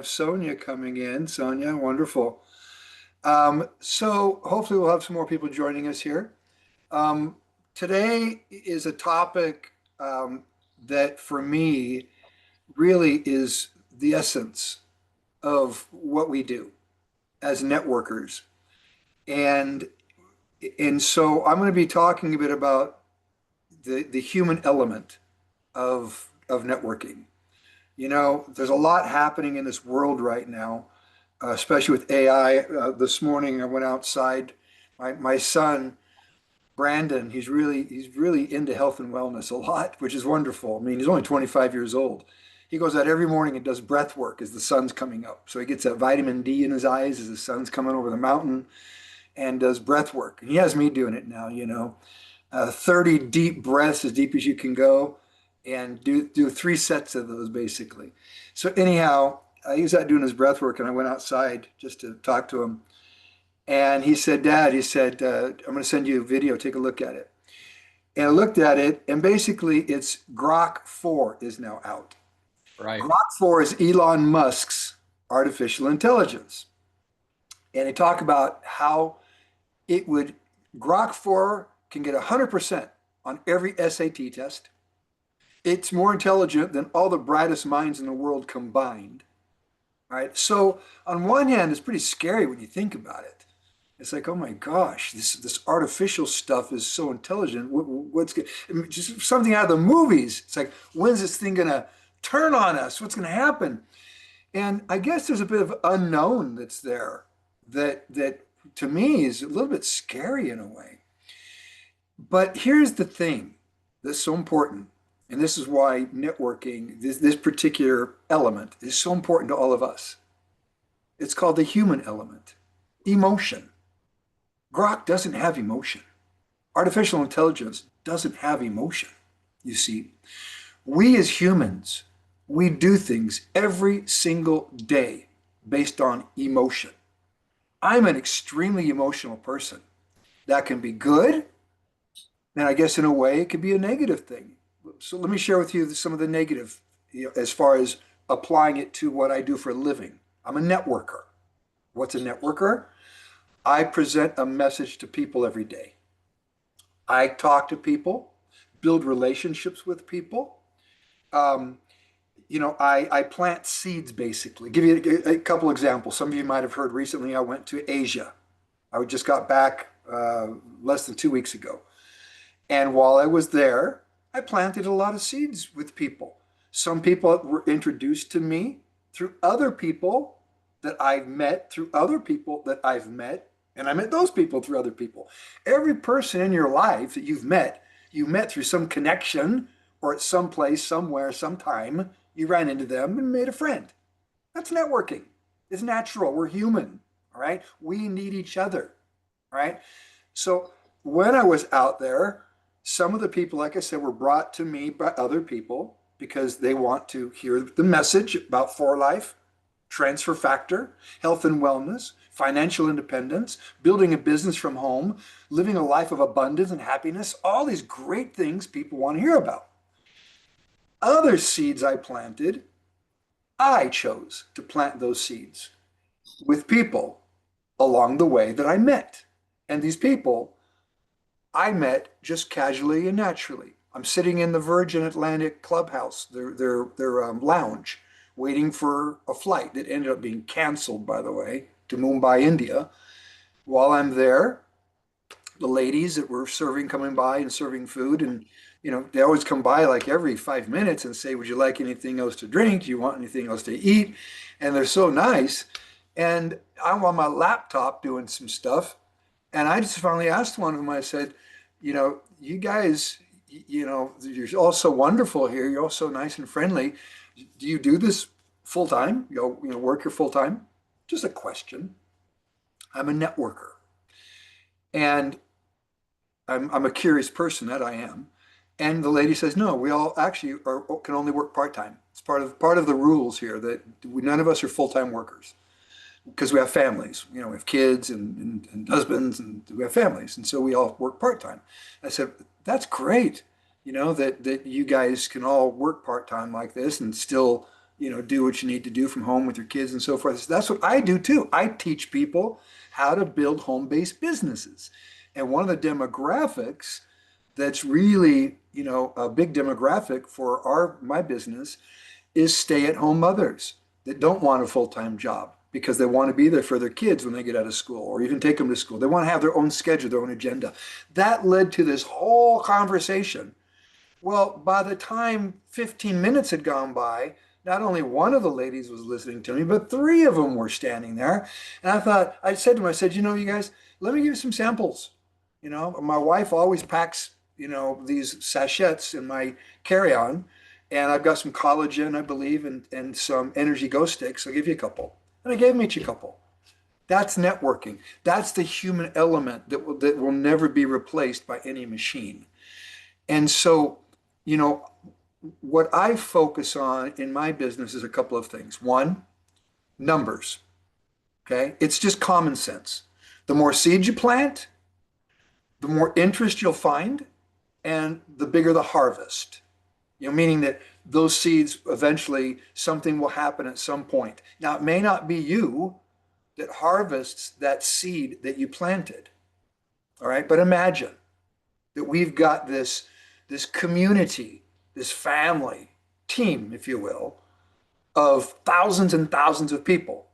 Sonia coming in. Sonia, wonderful. So hopefully we'll have some more people joining us here. Um, Today is a topic that for me really is the essence of what we do as networkers. And and so I'm going to be talking a bit about the human element of networking. There's a lot happening in this world right now, especially with AI. This morning I went outside. My son Brandon, he's really into health and wellness a lot, which is wonderful. I mean, he's only 25 years old. He goes out every morning and does breath work as the sun's coming up. So he gets that vitamin D in his eyes as the sun's coming over the mountain and does breath work. And he has me doing it now, 30 deep breaths as deep as you can go and do three sets of those basically. So anyhow, he was out doing his breath work and I went outside just to talk to him. And he said, Dad, he said, I'm going to send you a video, take a look at it. And I looked at it, and basically it's Grok 4 is now out. Right. Grok 4 is Elon Musk's artificial intelligence. And they talk about how it would, Grok 4 can get 100% on every SAT test. It's more intelligent than all the brightest minds in the world combined. All right. So on one hand, it's pretty scary when you think about it. It's like, oh my gosh, this artificial stuff is so intelligent. What's good? I mean, just something out of the movies. It's like, when's this thing gonna turn on us? What's gonna happen? And I guess there's a bit of unknown that's there that to me is a little bit scary in a way. But here's the thing that's so important, and this is why networking, this particular element, is so important to all of us. It's called the human element, emotion. Grok doesn't have emotion. Artificial intelligence doesn't have emotion. You see, we as humans, we do things every single day based on emotion. I'm an extremely emotional person. That can be good, and I guess in a way it can be a negative thing. So let me share with you some of the negative, as far as applying it to what I do for a living. I'm a networker. What's a networker? I present a message to people every day. I talk to people, build relationships with people. Um, I plant seeds basically. Give you a couple examples. Some of you might have heard recently I went to Asia. I just got back less than 2 weeks ago. And while I was there, I planted a lot of seeds with people. Some people were introduced to me through other people that I've met, through other people that I've met, and I met those people through other people. Every person in your life that you met through some connection or at some place, somewhere, sometime, you ran into them and made a friend. That's networking. It's natural. We're human, all right? We need each other, all right? So when I was out there, some of the people, like I said, were brought to me by other people because they want to hear the message about For Life, transfer factor, health and wellness, financial independence, building a business from home, living a life of abundance and happiness, all these great things people want to hear about. Other seeds I planted, I chose to plant those seeds with people along the way that I met. And these people I met just casually and naturally. I'm sitting in the Virgin Atlantic Clubhouse, their lounge, waiting for a flight that ended up being canceled, by the way, to Mumbai, India. While I'm there, the ladies that were serving, coming by and serving food, and they always come by like every 5 minutes and say, would you like anything else to drink? Do you want anything else to eat? And they're so nice. And I'm on my laptop doing some stuff. And I just finally asked one of them, I said, you guys, you're all so wonderful here. You're all so nice and friendly. Do you do this full time? Work here full time? Just a question. I'm a networker, and I'm a curious person, that I am. And the lady says, no, we all actually can only work part time. It's part of the rules here that none of us are full time workers because we have families. We have kids and husbands, and we have families, and so we all work part time. I said, that's great. That you guys can all work part time like this and still do what you need to do from home with your kids and so forth. So that's what I do too. I teach people how to build home-based businesses. And one of the demographics that's really, a big demographic for my business is stay-at-home mothers that don't want a full-time job because they want to be there for their kids when they get out of school or even take them to school. They want to have their own schedule, their own agenda. That led to this whole conversation. Well, by the time 15 minutes had gone by, not only one of the ladies was listening to me, but three of them were standing there. And I said to them, I said, you guys, let me give you some samples. My wife always packs, these sachets in my carry-on, and I've got some collagen, I believe, and some energy go sticks. I'll give you a couple. And I gave them each a couple. That's networking. That's the human element that will never be replaced by any machine. And so, what I focus on in my business is a couple of things. One, numbers. Okay? It's just common sense. The more seeds you plant, the more interest you'll find, and the bigger the harvest. Meaning that those seeds, eventually something will happen at some point. Now, it may not be you that harvests that seed that you planted. All right? But imagine that we've got this community, this family, team, if you will, of thousands and thousands of people.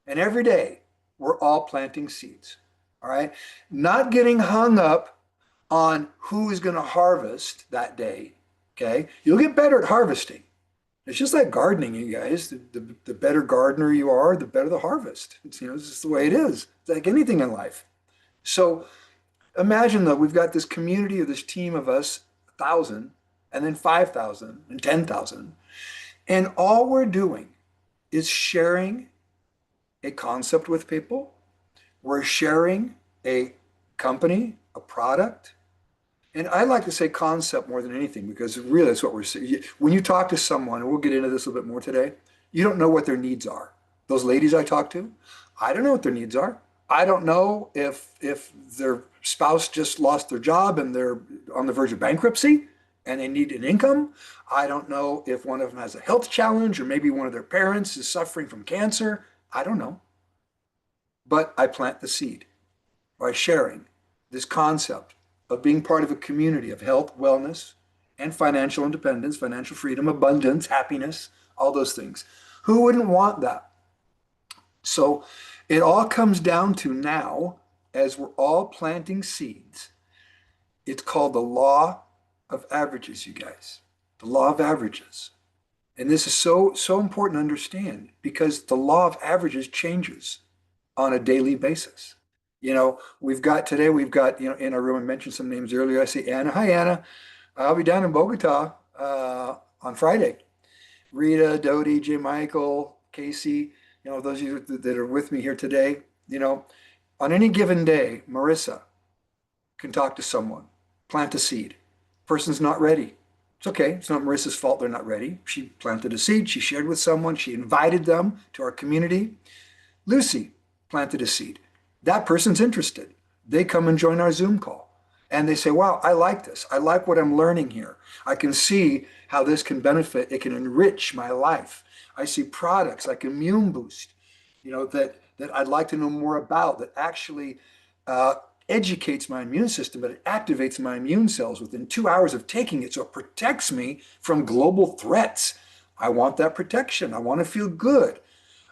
And every day, we're all planting seeds. All right? Not getting hung up on who is going to harvest that day. Okay? You'll get better at harvesting. It's just like gardening, you guys. The better gardener you are, the better the harvest. It's just the way it is. It's like anything in life. So imagine though, we've got this community of this team of us, 1,000, and then 5,000 and 10,000. And all we're doing is sharing a concept with people. We're sharing a company, a product. And I like to say concept more than anything because really that's what we're saying. When you talk to someone, and we'll get into this a little bit more today, you don't know what their needs are. Those ladies I talk to, I don't know what their needs are. I don't know if their spouse just lost their job and they're on the verge of bankruptcy and they need an income. I don't know if one of them has a health challenge or maybe one of their parents is suffering from cancer. I don't know. But I plant the seed by sharing this concept of being part of a community of health, wellness, and financial independence, financial freedom, abundance, happiness, all those things. Who wouldn't want that? So it all comes down to now, as we're all planting seeds, it's called the law of averages, you guys. The law of averages. And this is so important to understand because the law of averages changes on a daily basis. We've got, in our room, I mentioned some names earlier. I see Anna. Hi, Anna. I'll be down in Bogota on Friday. Rita, Dodie, J. Michael, Casey, those of you that are with me here today, on any given day, Marissa can talk to someone, plant a seed. Person's not ready. It's okay. It's not Marissa's fault they're not ready. She planted a seed. She shared with someone. She invited them to our community. Lucy planted a seed. That person's interested. They come and join our Zoom call. And they say, wow, I like this. I like what I'm learning here. I can see how this can benefit. It can enrich my life. I see products like Immune Boost, that I'd like to know more about that actually educates my immune system, but it activates my immune cells within 2 hours of taking it. So it protects me from global threats. I want that protection. I want to feel good.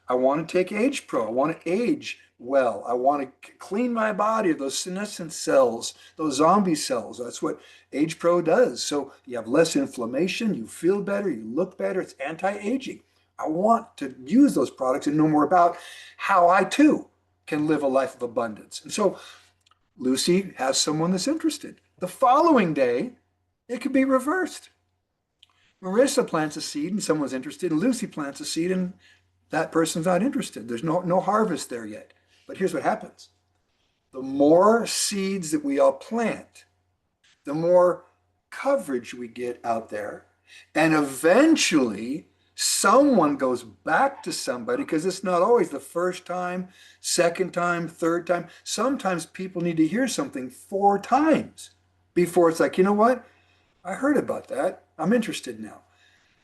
I want to take Age Pro. I want to age well. I want to clean my body of those senescent cells, those zombie cells. That's what Age Pro does. So you have less inflammation, you feel better, you look better. It's anti-aging. I want to use those products and know more about how I too can live a life of abundance. And so Lucy has someone that's interested. The following day, it could be reversed. Marissa plants a seed and someone's interested, and Lucy plants a seed and that person's not interested. There's no harvest there yet. But here's what happens. The more seeds that we all plant, the more coverage we get out there. And eventually, someone goes back to somebody, because it's not always the first time, second time, third time. Sometimes people need to hear something 4 times before it's like, you know what? I heard about that. I'm interested now.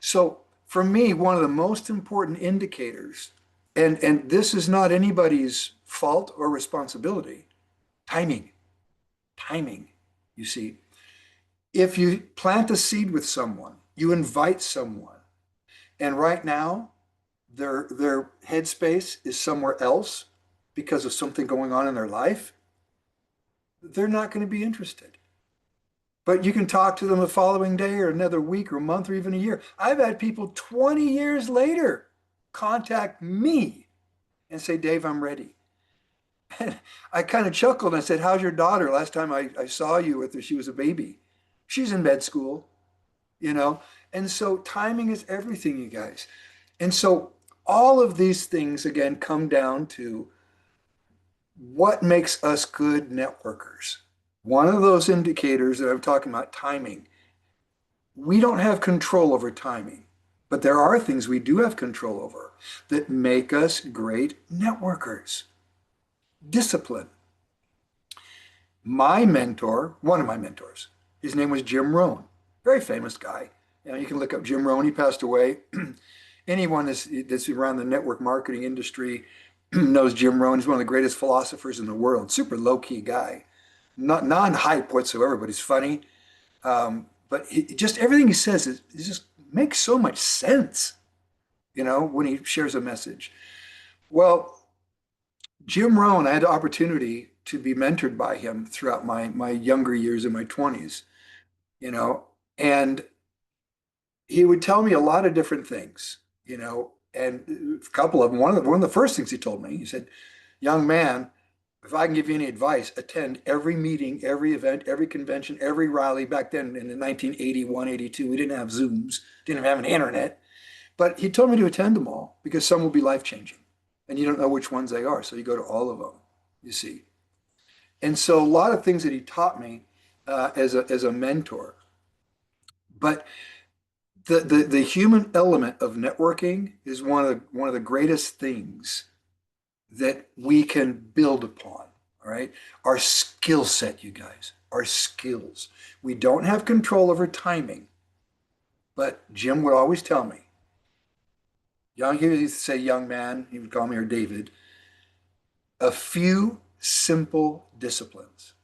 So for me, one of the most important indicators, and this is not anybody's fault or responsibility, timing, timing. You see, if you plant a seed with someone, you invite someone, and right now their headspace is somewhere else because of something going on in their life, they're not going to be interested. But you can talk to them the following day or another week or month or even a year. I've had people 20 years later contact me and say, Dave, I'm ready. And I kind of chuckled and I said, how's your daughter? Last time I saw you with her, she was a baby. She's in med school, you know? And so timing is everything, you guys. And so all of these things, again, come down to what makes us good networkers. One of those indicators that I'm talking about, timing. We don't have control over timing, but there are things we do have control over that make us great networkers. Discipline. My mentor, one of my mentors, his name was Jim Rohn, very famous guy. You know, you can look up Jim Rohn. He passed away. Anyone that's around the network marketing industry knows Jim Rohn. He's one of the greatest philosophers in the world. Super low-key guy, not non-hype whatsoever, but he's funny. But just everything he says it just makes so much sense, you know, when he shares a message. Well, Jim Rohn, I had the opportunity to be mentored by him throughout my younger years in my 20s, you know, and he would tell me a lot of different things, you know, and a couple of them, one of the first things he told me, he said, young man, if I can give you any advice, attend every meeting, every event, every convention, every rally. Back then in the 1981, 82, we didn't have Zooms, didn't have an internet, but he told me to attend them all because some will be life-changing and you don't know which ones they are. So you go to all of them, you see. And so a lot of things that he taught me as a mentor, but the human element of networking is one of the greatest things that we can build upon. All right. Our skill set, you guys, our skills. We don't have control over timing, but Jim would always tell me, he used to say, young man, he would call me, or David, a few simple disciplines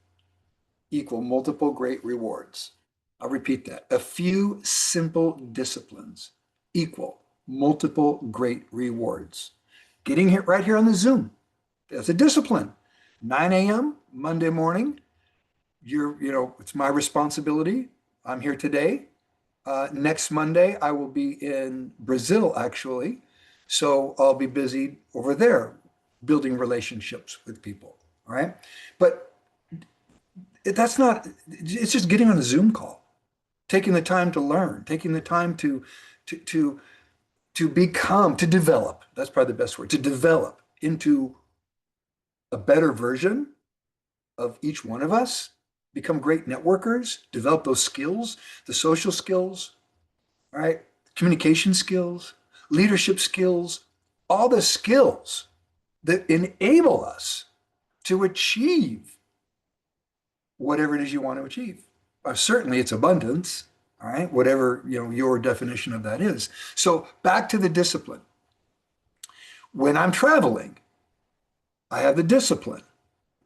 equal multiple great rewards. I'll repeat that. A few simple disciplines equal multiple great rewards. Getting here right here on the Zoom, that's a discipline. 9 a.m. Monday morning, it's my responsibility. I'm here today. Next Monday, I will be in Brazil, actually. So I'll be busy over there building relationships with people. All right. But it's just getting on a Zoom call, taking the time to learn, taking the time to become, to develop. That's probably the best word, to develop into a better version of each one of us, become great networkers, develop those skills, the social skills, right? Communication skills, leadership skills, all the skills that enable us to achieve whatever it is you want to achieve. Certainly it's abundance, all right? Whatever, your definition of that is. So back to the discipline. When I'm traveling, I have the discipline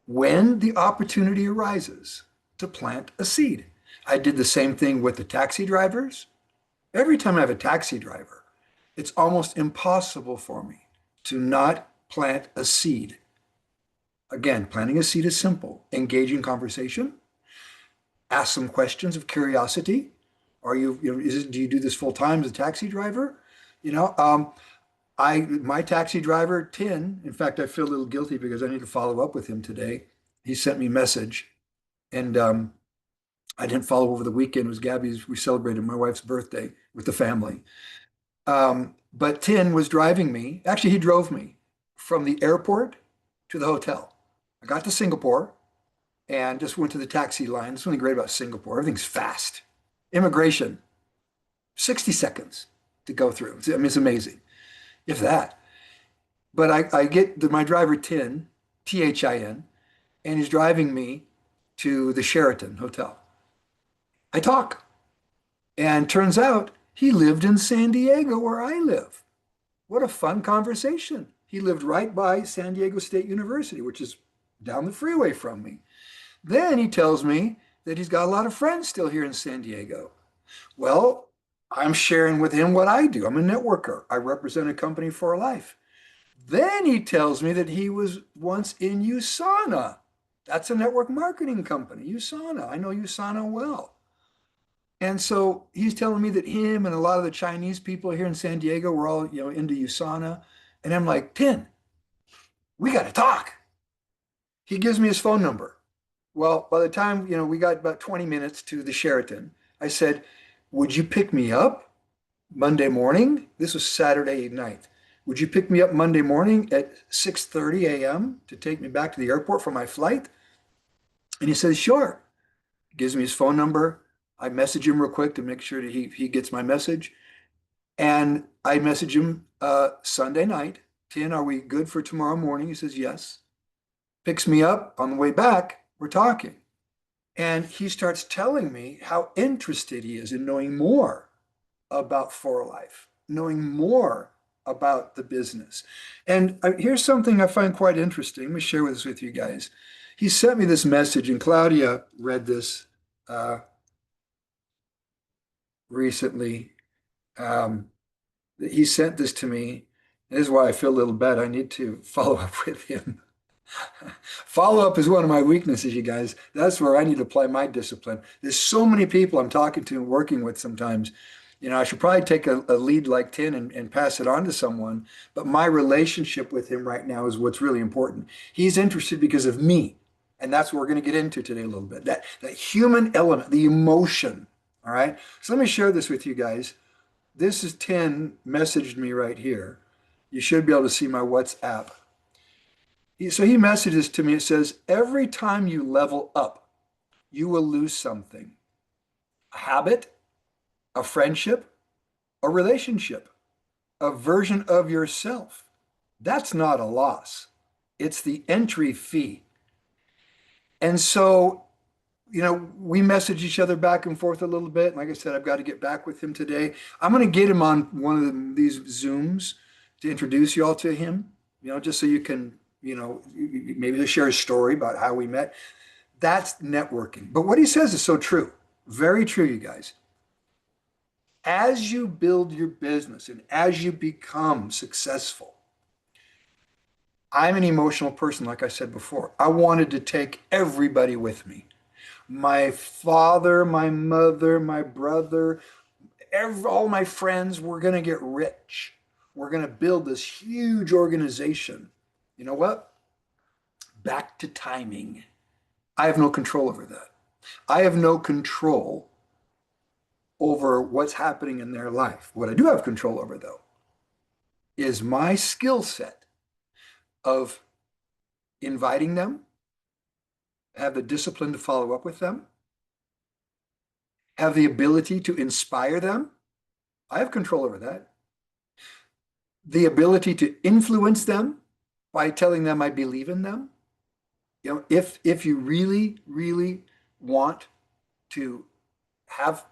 when the opportunity arises to plant a seed. I did the same thing with the taxi drivers. Every time I have a taxi driver, it's almost impossible for me to not plant a seed. Again, planting a seed is simple. Engage in conversation, ask some questions of curiosity. Do you do this full time as a taxi driver? My taxi driver, Tin, in fact, I feel a little guilty because I need to follow up with him today. He sent me a message and I didn't follow over the weekend. It was Gabby's, we celebrated my wife's birthday with the family. But Tin was driving me. Actually, he drove me from the airport to the hotel. I got to Singapore and just went to the taxi line. That's something great about Singapore. Everything's fast. Immigration, 60 seconds to go through. I mean, it's amazing, if that. But I get my driver, Tin, Tin, and he's driving me to the Sheraton Hotel. I talk, and turns out He lived in San Diego where I live. What a fun conversation. He lived right by San Diego State University, which is down the freeway from me. Then he tells me that he's got a lot of friends still here in San Diego. Well, I'm sharing with him what I do. I'm a networker. I represent a company for life. Then he tells me that he was once in USANA. That's a network marketing company, USANA. I know USANA well. And so he's telling me that him and a lot of the Chinese people here in San Diego were all, into USANA. And I'm like, Tin, we got to talk. He gives me his phone number. Well, by the time, we got about 20 minutes to the Sheraton, I said, would you pick me up Monday morning? This was Saturday night. Would you pick me up Monday morning at 6:30 a.m. to take me back to the airport for my flight? And he says, sure. Gives me his phone number. I message him real quick to make sure that he gets my message. And I message him Sunday night. Tin, are we good for tomorrow morning? He says, yes. Picks me up on the way back. We're talking. And he starts telling me how interested he is in knowing more about For Life, knowing more about the business. And here's something I find quite interesting. Let me share this with you guys. He sent me this message, and Claudia read this recently. He sent this to me. This is why I feel a little bad. I need to follow up with him. Follow up is one of my weaknesses, you guys. That's where I need to apply my discipline. There's so many people I'm talking to and working with sometimes. I should probably take a lead like Tin and pass it on to someone. But my relationship with him right now is what's really important. He's interested because of me. And that's what we're going to get into today a little bit. That human element, the emotion. All right. So let me share this with you guys. This is Tin messaged me right here. You should be able to see my WhatsApp. So he messages to me. It says, every time you level up, you will lose something. A habit, a friendship, a relationship, a version of yourself. That's not a loss. It's the entry fee. And so, we message each other back and forth a little bit. Like I said, I've got to get back with him today. I'm going to get him on one of these Zooms to introduce you all to him, just so you can, maybe to share a story about how we met. That's networking. But what he says is so true. Very true, you guys. As you build your business and as you become successful, I'm an emotional person, like I said before. I wanted to take everybody with me. My father, my mother, my brother, all my friends, we're going to get rich. We're going to build this huge organization. You know what? Back to timing. I have no control over that. I have no control over what's happening in their life. What I do have control over, though, is my skill set of inviting them, have the discipline to follow up with them, have the ability to inspire them. I have control over that. The ability to influence them by telling them I believe in them. If you really, really want to have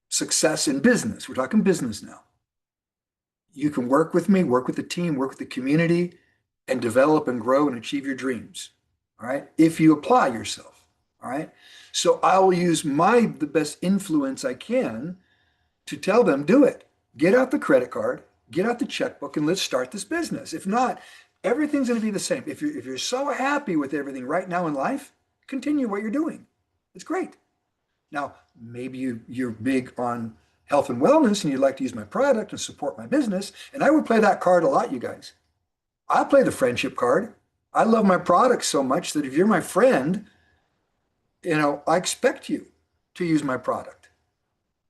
success in business, we're talking business now, you can work with me, work with the team, work with the community, and develop and grow and achieve your dreams. All right. If you apply yourself. All right. So I will use the best influence I can to tell them, do it. Get out the credit card, get out the checkbook, and let's start this business. If not, everything's going to be the same. If you're so happy with everything right now in life, continue what you're doing. It's great. Now, maybe you're big on health and wellness and you'd like to use my product and support my business. And I would play that card a lot, you guys. I play the friendship card. I love my product so much that if you're my friend, I expect you to use my product.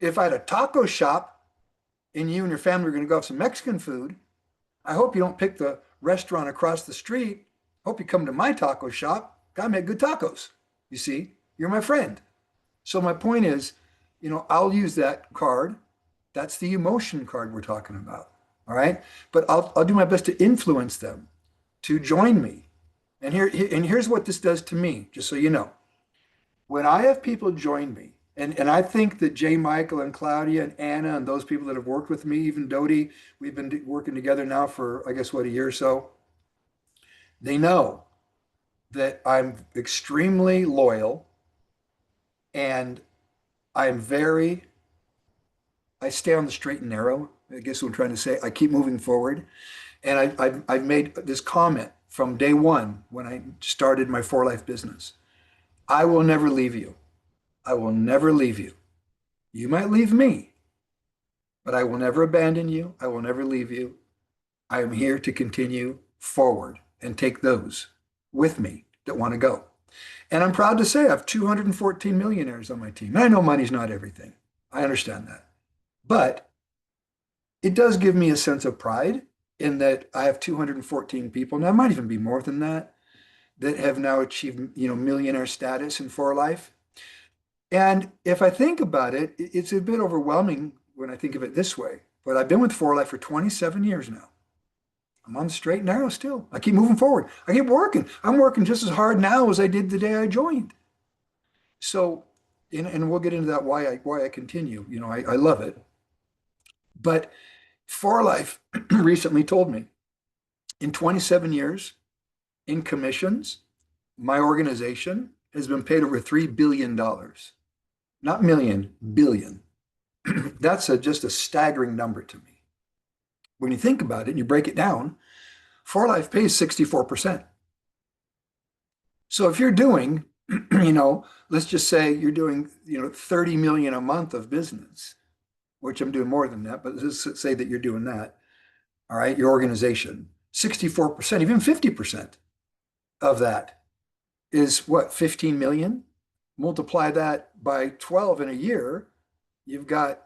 If I had a taco shop and you and your family are going to go have some Mexican food, I hope you don't pick the restaurant across the street. Hope you come to my taco shop. I make good tacos. You see, you're my friend. So my point is, I'll use that card. That's the emotion card we're talking about. All right. But I'll do my best to influence them to join me. And here's what this does to me, just so you know. When I have people join me And I think that J. Michael and Claudia and Anna and those people that have worked with me, even Dodie, we've been working together now for, I guess, what, a year or so. They know that I'm extremely loyal and I'm very, I stay on the straight and narrow. I guess what I'm trying to say. I keep moving forward. And I've made this comment from day one when I started my For Life business. I will never leave you. I will never leave you. You might leave me, but I will never abandon you. I will never leave you. I am here to continue forward and take those with me that want to go. And I'm proud to say I have 214 millionaires on my team. And I know money's not everything. I understand that. But it does give me a sense of pride in that I have 214 people. Now, it might even be more than that, that have now achieved, millionaire status in For Life. And if I think about it, it's a bit overwhelming when I think of it this way. But I've been with For Life for 27 years now. I'm on the straight and narrow still. I keep moving forward. I keep working. I'm working just as hard now as I did the day I joined. So, and we'll get into that why I continue. I love it. But For Life recently told me in 27 years in commissions, my organization has been paid over $3 billion. Not million, billion. That's just a staggering number to me. When you think about it and you break it down, For Life pays 64%. So if you're doing, let's just say you're doing, 30 million a month of business, which I'm doing more than that, but let's say that you're doing that. All right, your organization, 64%, even 50% of that is what, 15 million? Multiply that by 12 in a year, you've got,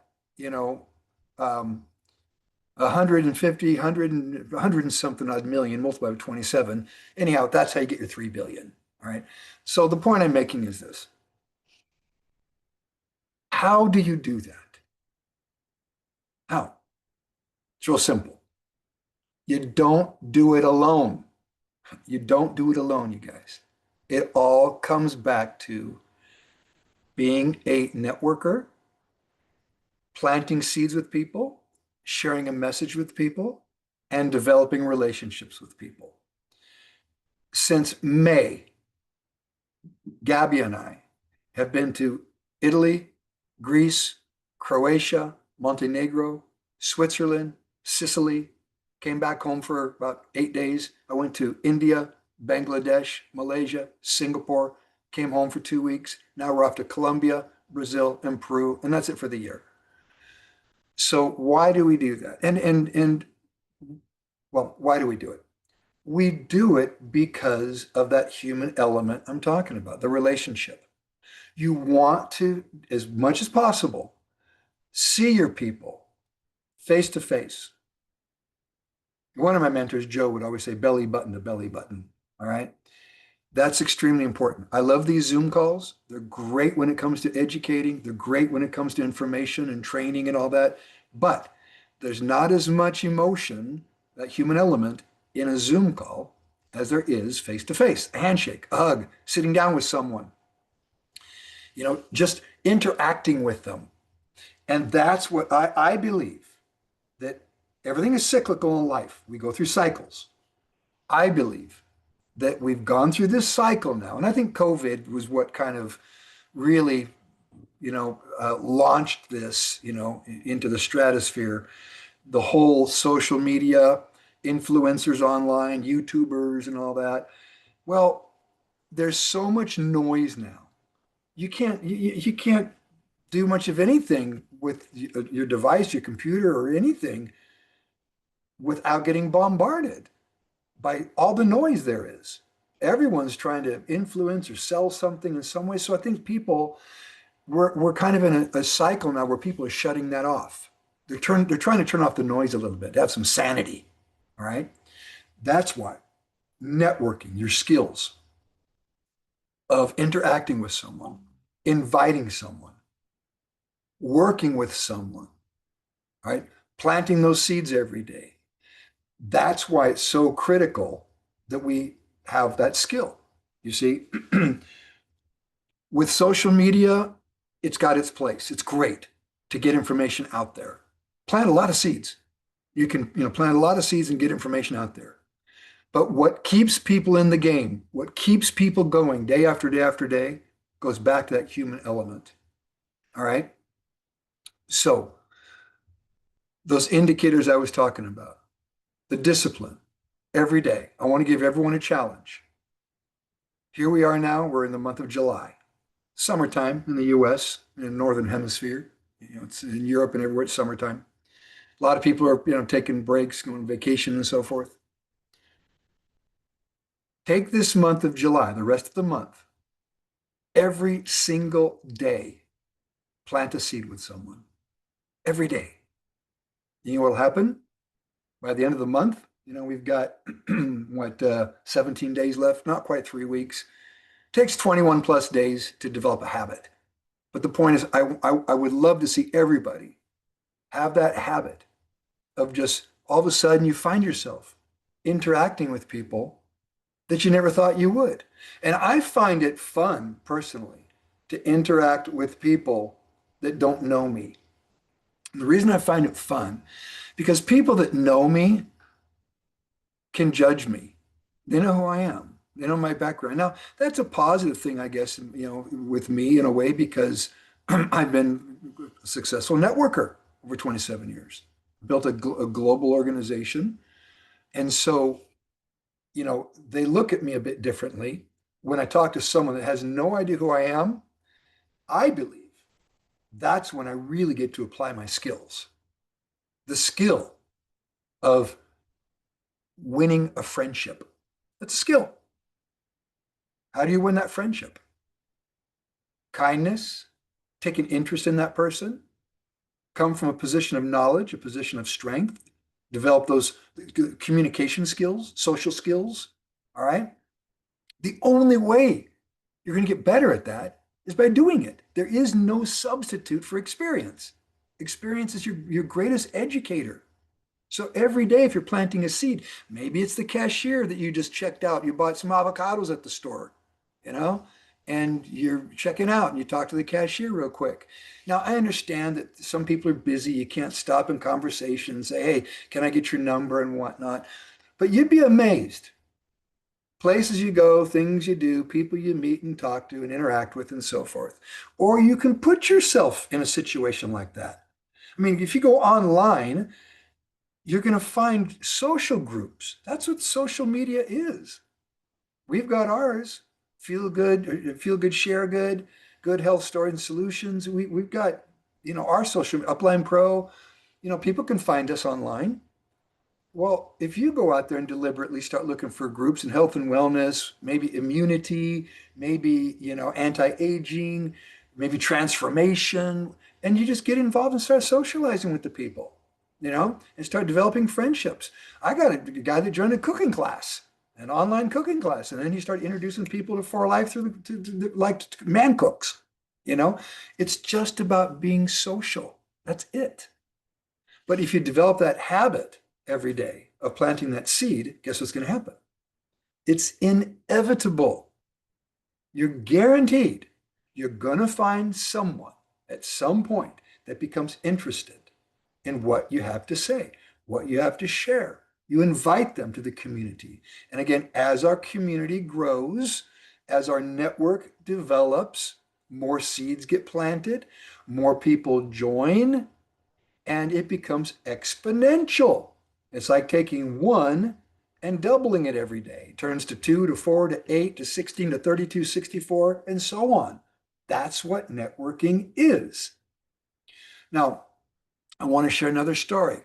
150, 100 and something odd million multiplied by 27. Anyhow, that's how you get your 3 billion. All right. So the point I'm making is this. How do you do that? How? It's real simple. You don't do it alone. You don't do it alone, you guys. It all comes back to being a networker, planting seeds with people, sharing a message with people, and developing relationships with people. Since May, Gabby and I have been to Italy, Greece, Croatia, Montenegro, Switzerland, Sicily, came back home for about 8 days. I went to India, Bangladesh, Malaysia, Singapore, came home for 2 weeks. Now we're off to Colombia, Brazil, and Peru, and that's it for the year. So why do we do that? And well, why do we do it? We do it because of that human element I'm talking about, the relationship. You want to, as much as possible, see your people face to face. One of my mentors, Joe, would always say belly button to belly button. All right. That's extremely important. I love these Zoom calls. They're great when it comes to educating. They're great when it comes to information and training and all that. But there's not as much emotion, that human element, in a Zoom call as there is face to face. A handshake, a hug, sitting down with someone, just interacting with them. And that's what I believe, that everything is cyclical in life. We go through cycles. I believe that we've gone through this cycle now. And I think COVID was what kind of really, launched this, into the stratosphere. The whole social media, influencers online, YouTubers and all that. Well, there's so much noise now. You can't do much of anything with your device, your computer, or anything without getting bombarded by all the noise there is. Everyone's trying to influence or sell something in some way. So I think we're kind of in a cycle now where people are shutting that off. They're trying to turn off the noise a little bit, to have some sanity. All right. That's why networking, your skills of interacting with someone, inviting someone, working with someone, right? Planting those seeds every day. That's why it's so critical that we have that skill. You see, with social media, it's got its place. It's great to get information out there. Plant a lot of seeds. You can, plant a lot of seeds and get information out there. But what keeps people in the game, what keeps people going day after day after day, goes back to that human element. All right. So those indicators I was talking about, the discipline every day. I want to give everyone a challenge. Here we are now, we're in the month of July, summertime in the US, in the Northern Hemisphere. It's in Europe and everywhere it's summertime. A lot of people are, taking breaks, going on vacation and so forth. Take this month of July, the rest of the month, every single day, plant a seed with someone. Every day. You know what'll happen? By the end of the month, we've got 17 days left, not quite 3 weeks. It takes 21 plus days to develop a habit. But the point is, I would love to see everybody have that habit of just all of a sudden you find yourself interacting with people that you never thought you would. And I find it fun personally to interact with people that don't know me. The reason I find it fun, because people that know me can judge me. They know who I am. They know my background. Now, that's a positive thing, I guess, with me in a way, because I've been a successful networker over 27 years, built a global organization. And so, they look at me a bit differently. When I talk to someone that has no idea who I am, I believe that's when I really get to apply my skills. The skill of winning a friendship. That's a skill. How do you win that friendship? Kindness, take an interest in that person, come from a position of knowledge, a position of strength, develop those communication skills, social skills. All right. The only way you're going to get better at that is by doing it. There is no substitute for experience. Experience is your greatest educator. So every day, if you're planting a seed, maybe it's the cashier that you just checked out. You bought some avocados at the store, and you're checking out and you talk to the cashier real quick. Now, I understand that some people are busy. You can't stop in conversation and say, hey, can I get your number and whatnot? But you'd be amazed. Places you go, things you do, people you meet and talk to and interact with and so forth. Or you can put yourself in a situation like that. I mean, if you go online, you're going to find social groups. That's what social media is. We've got ours. Feel good, share good, good health stories and solutions. We've got, our social Upline Pro. People can find us online. Well, if you go out there and deliberately start looking for groups in health and wellness, maybe immunity, maybe, anti-aging, maybe transformation, and you just get involved and start socializing with the people, and start developing friendships. I got a guy that joined a cooking class, an online cooking class, and then you start introducing people to For Life to like man cooks. It's just about being social. That's it. But if you develop that habit every day of planting that seed, guess what's going to happen? It's inevitable. You're guaranteed you're going to find someone at some point that becomes interested in what you have to say, what you have to share. You invite them to the community. And again, as our community grows, as our network develops, more seeds get planted, more people join, and it becomes exponential. It's like taking one and doubling it every day. It turns to 2 to 4 to 8 to 16 to 32, 64, and so on. That's what networking is. Now, I want to share another story.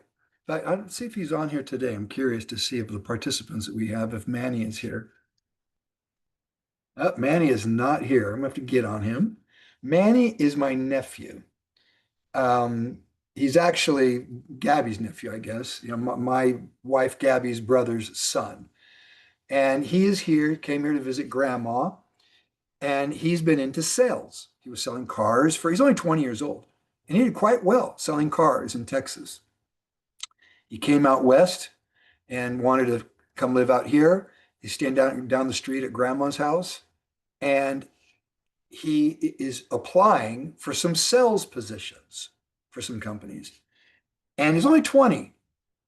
I'll see if he's on here today. I'm curious to see if the participants that we have, if Manny is here. Manny is not here. I'm going to have to get on him. Manny is my nephew. He's actually Gabby's nephew, I guess. My wife Gabby's brother's son. And he is here, came here to visit grandma, and he's been into sales. He was selling cars he's only 20 years old, and he did quite well selling cars in Texas. He came out west and wanted to come live out here. He's staying down the street at grandma's house, and he is applying for some sales positions for some companies. And he's only 20,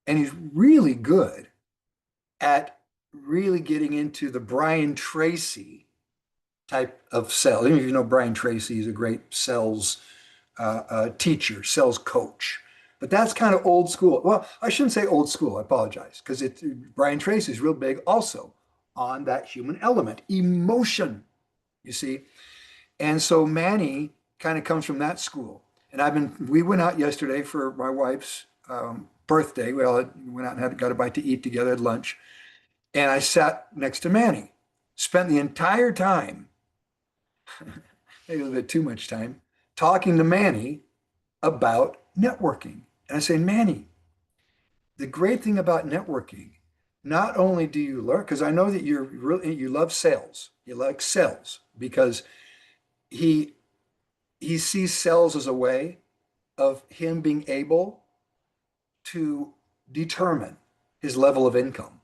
and he's really good at really getting into the Brian Tracy type of sales. I don't know if you know Brian Tracy. He's a great sales teacher, sales coach. But that's kind of old school. Well, I shouldn't say old school. I apologize, because Brian Tracy is real big also on that human element, emotion, you see. And so Manny kind of comes from that school. And we went out yesterday for my wife's birthday. We all went out and got a bite to eat together at lunch. And I sat next to Manny, spent the entire time, maybe a little bit too much time, talking to Manny about networking. And I say, Manny, the great thing about networking, not only do you learn, because I know that you love sales, you like sales, because he sees sales as a way of him being able to determine his level of income.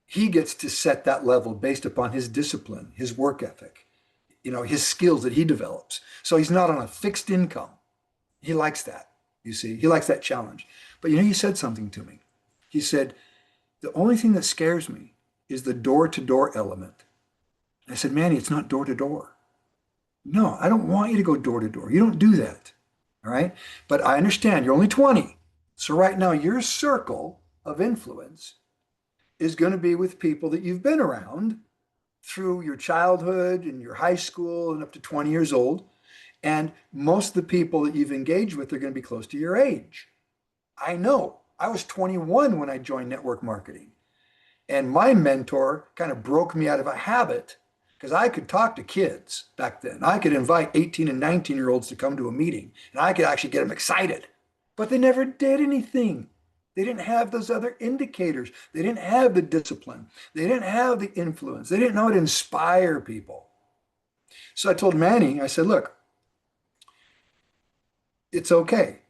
He gets to set that level based upon his discipline, his work ethic, his skills that he develops. So he's not on a fixed income. He likes that, you see. He likes that challenge. But he said something to me. He said, the only thing that scares me is the door-to-door element. I said, Manny, it's not door-to-door. No, I don't want you to go door-to-door. You don't do that, all right? But I understand you're only 20. So right now, your circle of influence is going to be with people that you've been around through your childhood and your high school and up to 20 years old. And most of the people that you've engaged with are going to be close to your age. I know. I was 21 when I joined network marketing. And my mentor kind of broke me out of a habit, because I could talk to kids back then. I could invite 18 and 19-year-olds to come to a meeting, and I could actually get them excited. But they never did anything. They didn't have those other indicators. They didn't have the discipline. They didn't have the influence. They didn't know how to inspire people. So I told Manny, I said, look, it's okay.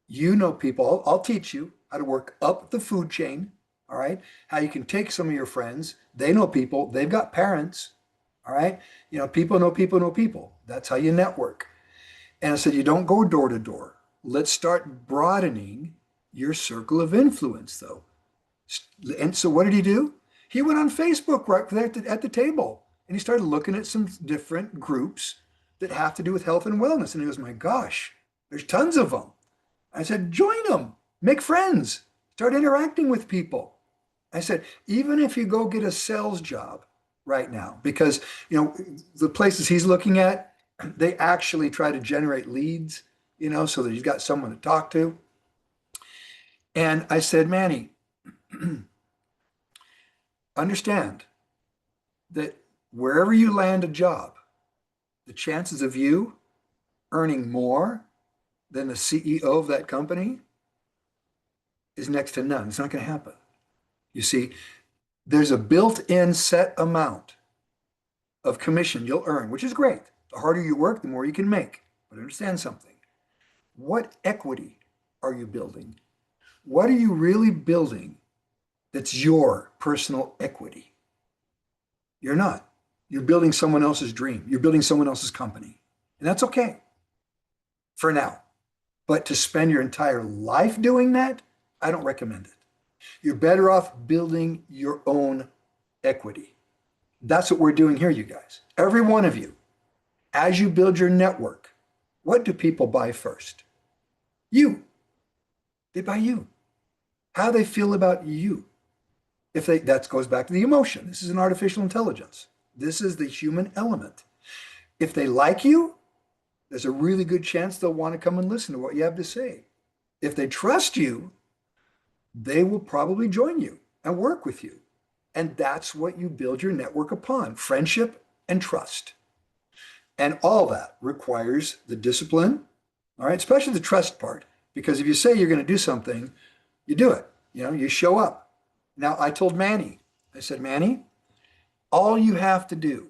You know people. I'll teach you how to work up the food chain, all right? How you can take some of your friends. They know people. They've got parents, all right? People know people know people. That's how you network. And I said, you don't go door to door. Let's start broadening your circle of influence, though. And so what did he do? He went on Facebook right there at the table, and he started looking at some different groups that have to do with health and wellness. And he goes, my gosh, there's tons of them. I said, join them, make friends, start interacting with people. I said, even if you go get a sales job right now, because the places he's looking at, they actually try to generate leads, so that he's got someone to talk to. And I said, Manny, understand that wherever you land a job, the chances of you earning more than the CEO of that company is next to none. It's not going to happen. You see, there's a built-in set amount of commission you'll earn, which is great. The harder you work, the more you can make. But understand something. What equity are you building? What are you really building that's your personal equity? You're not. You're building someone else's dream. You're building someone else's company. And that's okay for now. But to spend your entire life doing that, I don't recommend it. You're better off building your own equity. That's what we're doing here, you guys. Every one of you, as you build your network, what do people buy first? You. They buy you. How they feel about you. That goes back to the emotion. This is an artificial intelligence. This is the human element. If they like you, there's a really good chance they'll want to come and listen to what you have to say. If they trust you, they will probably join you and work with you. And that's what you build your network upon, friendship and trust. And all that requires the discipline, all right, especially the trust part, because if you say you're going to do something, you do it, you show up. Now, I told Manny, I said, Manny, all you have to do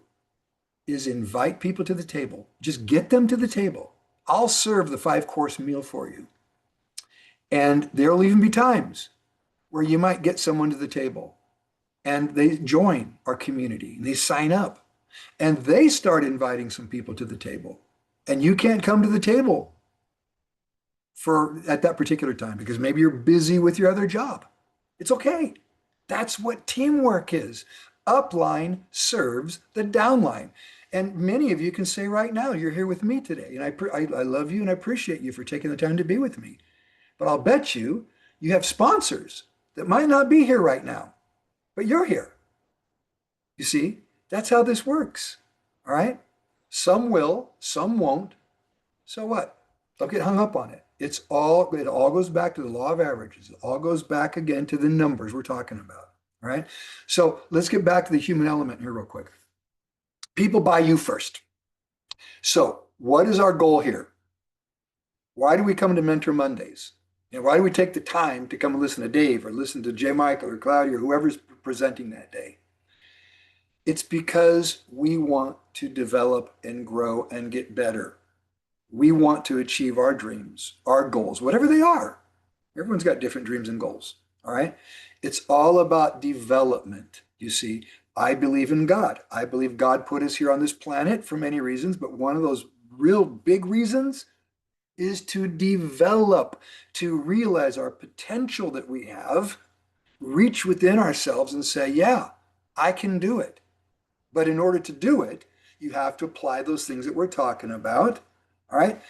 is invite people to the table. Just get them to the table. I'll serve the 5-course meal for you. And there'll even be times where you might get someone to the table and they join our community and they sign up. And they start inviting some people to the table. And you can't come to the table for at that particular time because maybe you're busy with your other job. It's okay. That's what teamwork is. Upline serves the downline. And many of you can say right now, you're here with me today. And I love you and I appreciate you for taking the time to be with me. But I'll bet you you have sponsors that might not be here right now, but you're here. You see, that's how this works. All right. Some will, some won't. So what? Don't get hung up on it. It all goes back to the law of averages. It all goes back again to the numbers we're talking about. All right. So let's get back to the human element here real quick. People buy you first. So what is our goal here? Why do we come to Mentor Mondays? And why do we take the time to come and listen to Dave or listen to J. Michael or Claudia or whoever's presenting that day? It's because we want to develop and grow and get better. We want to achieve our dreams, our goals, whatever they are. Everyone's got different dreams and goals. All right. It's all about development. You see, I believe in God. I believe God put us here on this planet for many reasons, but one of those real big reasons is to develop, to realize our potential that we have, reach within ourselves and say, yeah, I can do it. But in order to do it, you have to apply those things that we're talking about. All right.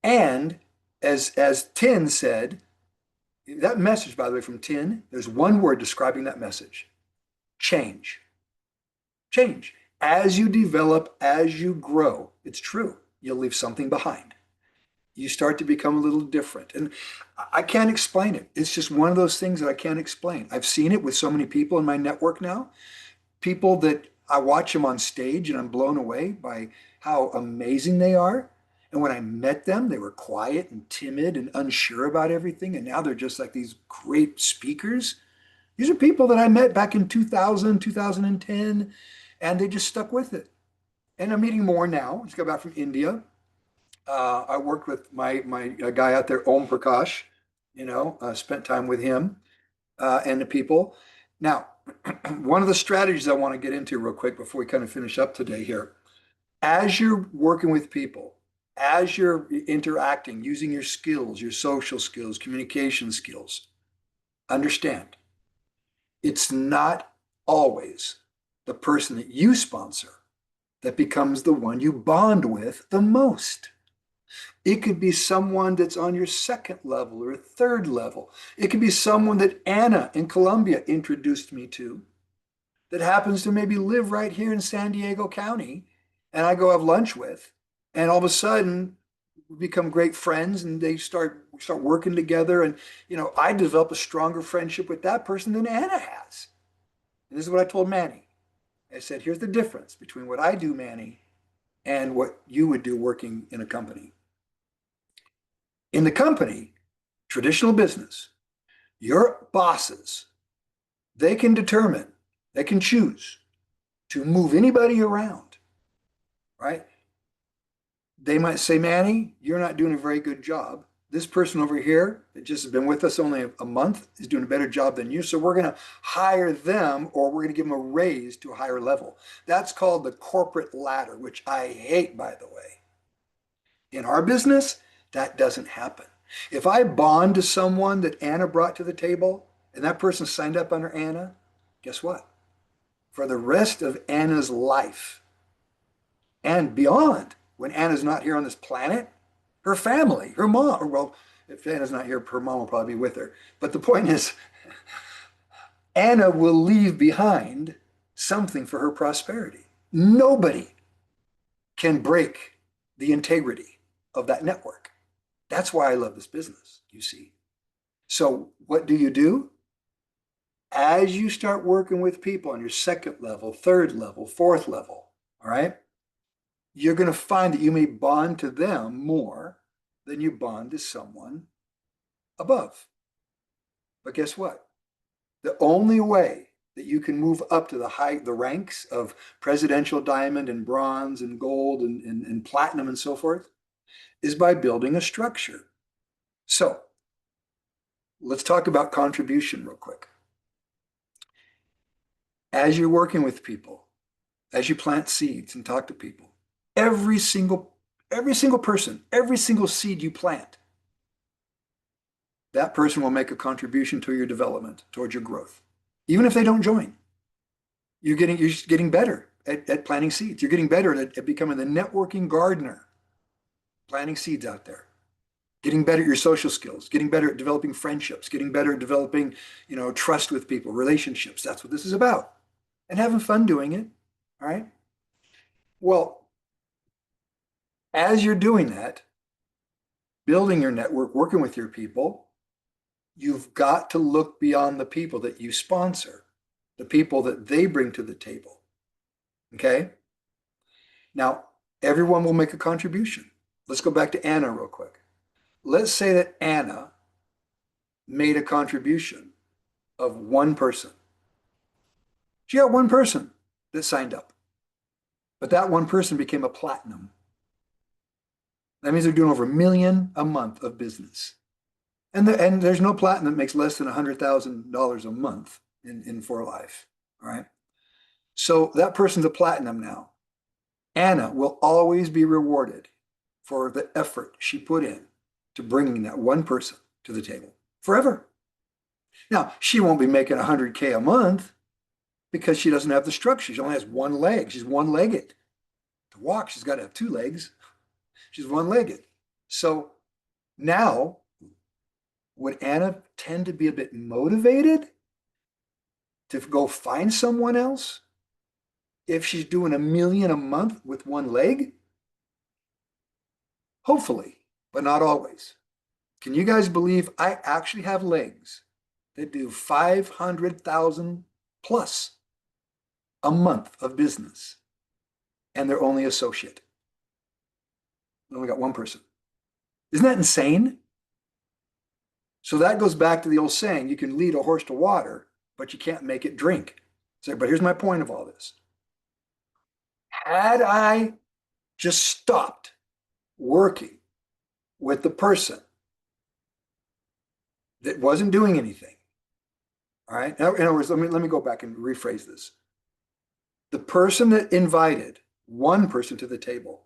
And as Tin said, that message, by the way, from Tin, there's one word describing that message: change. Change. As you develop, as you grow, it's true. You'll leave something behind. You start to become a little different. And I can't explain it. It's just one of those things that I can't explain. I've seen it with so many people in my network now, people that I watch them on stage and I'm blown away by how amazing they are. And when I met them, they were quiet and timid and unsure about everything. And now they're just like these great speakers. These are people that I met back in 2000, 2010, and they just stuck with it. And I'm meeting more now. I just got back from India. I worked with my guy out there, Om Prakash, spent time with him and the people. Now, one of the strategies I want to get into real quick before we kind of finish up today here, as you're working with people, as you're interacting, using your skills, your social skills, communication skills, understand it's not always the person that you sponsor that becomes the one you bond with the most. It could be someone that's on your second level or third level. It could be someone that Anna in Colombia introduced me to that happens to maybe live right here in San Diego County and I go have lunch with. And all of a sudden we become great friends and they start working together. And, I develop a stronger friendship with that person than Anna has. And this is what I told Manny. I said, here's the difference between what I do, Manny, and what you would do working in a company. In the company, traditional business, your bosses, they can determine, they can choose to move anybody around, right? They might say, Manny, you're not doing a very good job. This person over here that just has been with us only a month is doing a better job than you. So we're going to hire them or we're going to give them a raise to a higher level. That's called the corporate ladder, which I hate, by the way. In our business, that doesn't happen. If I bond to someone that Anna brought to the table and that person signed up under Anna, guess what? For the rest of Anna's life and beyond, when Anna's not here on this planet, her family, her mom, or well, if Anna's not here, her mom will probably be with her. But the point is, Anna will leave behind something for her prosperity. Nobody can break the integrity of that network. That's why I love this business, you see. So what do? As you start working with people on your second level, third level, fourth level, all right, you're going to find that you may bond to them more than you bond to someone above. But guess what? The only way that you can move up to the ranks of presidential diamond and bronze and gold and platinum and so forth is by building a structure. So let's talk about contribution real quick. As you're working with people, as you plant seeds and talk to people. Every single, every single person, every single seed you plant, that person will make a contribution to your development, towards your growth. Even if they don't join, you're just getting better at planting seeds. You're getting better at becoming the networking gardener, planting seeds out there, getting better at your social skills, getting better at developing friendships, getting better at developing, trust with people, relationships. That's what this is about. And having fun doing it. All right. Well, as you're doing that, building your network, working with your people, you've got to look beyond the people that you sponsor, the people that they bring to the table. Okay? Now, everyone will make a contribution. Let's go back to Anna real quick. Let's say that Anna made a contribution of one person. She got one person that signed up, but that one person became a platinum. That means they're doing over $1 million a month of business. And there's no platinum that makes less than $100,000 a month in For Life. All right. So that person's a platinum now. Anna will always be rewarded for the effort she put in to bringing that one person to the table forever. Now, she won't be making $100K a month because she doesn't have the structure. She only has one leg. She's one-legged. To walk, she's got to have two legs. She's one-legged. So now, would Anna tend to be a bit motivated to go find someone else if she's doing $1 million a month with one leg? Hopefully, but not always. Can you guys believe I actually have legs that do 500,000 plus a month of business, and they're only associate? We only got one person. Isn't that insane? So that goes back to the old saying, you can lead a horse to water, but you can't make it drink. So, but here's my point of all this. Had I just stopped working with the person that wasn't doing anything, all right? In other words, let me go back and rephrase this. The person that invited one person to the table,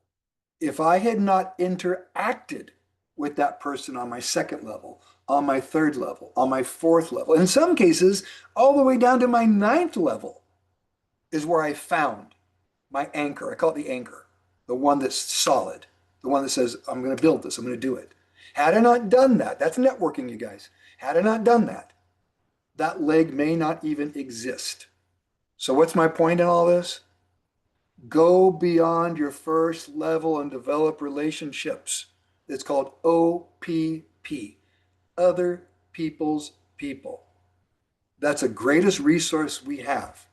if I had not interacted with that person on my second level, on my third level, on my fourth level, in some cases, all the way down to my ninth level, is where I found my anchor. I call it the anchor, the one that's solid, the one that says, I'm going to build this, I'm going to do it. Had I not done that, that's networking, you guys. Had I not done that, that leg may not even exist. So what's my point in all this? Go beyond your first level and develop relationships. It's called OPP, other people's people. That's the greatest resource we have.